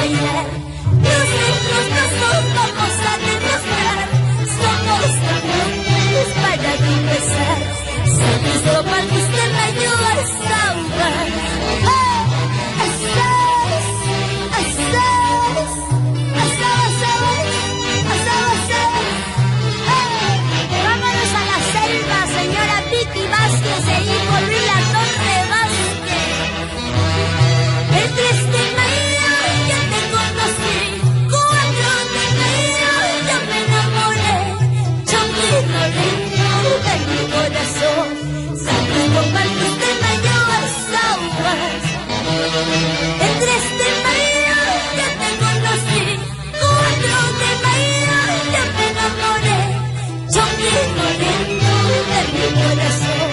bailar. Nosotros vamos a demostrar. Somos campeones para empezar. Saludo para que usted me ayude a salvar. Vámonos a la selva, señora Vicky Vázquez, e hijo Luis La Torre Vázquez. El 3 de mayo ya te conocí, 4 de mayo ya me enamoré. Chonguito lindo de mi corazón, saludo para que usted me ayude a salvar. El 3 de mayo ya te conocí, 4 de mayo ya me enamoré. Chonguito lindo de mi corazón,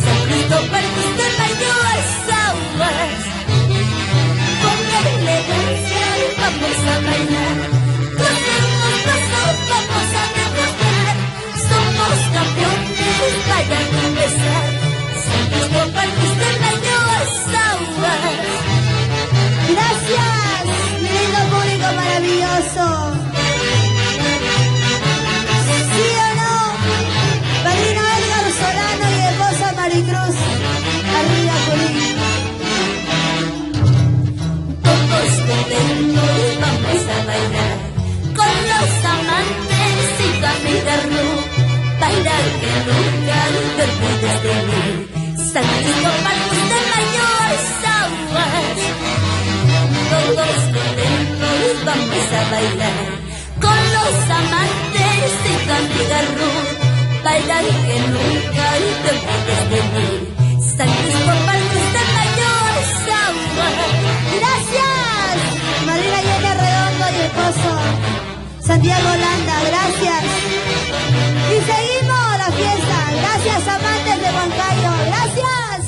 saludo para que usted me ayude a salvar. Con elegancia vamos a bailar, con hermosos pasos vamos a demostrar. Somos campeones para empezar. Saludo para que usted me ayude a salvar. Gracias, mi lindo público maravilloso. ¿Sí o no? Padrino Edgar Solano y esposa Maricruz. Arriba, Juli. Todos contentos vamos a bailar, con los amantes y familia Ru. Bailar que nunca te olvides de mí. Saludo para que usted me ayude a salvar. Todos contentos vamos a bailar, con los amantes y tu amiga Ruth. Bailar que nunca te olvides de mí. Saludo para que usted me ayude a salvar. Gracias, Marina Yene Redondo y esposo Santiago Landa. Gracias. Y seguimos la fiesta. Gracias, amantes de Huancayo. Gracias.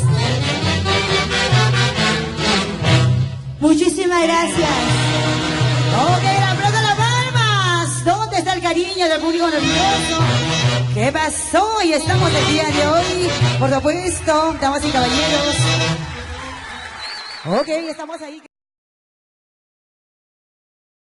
Muchísimas gracias. Ok, aplaudan las palmas. ¿Dónde está el cariño del público nervioso? ¿Qué pasó? Y estamos el día de hoy, por supuesto, damas y caballeros. Ok, estamos ahí.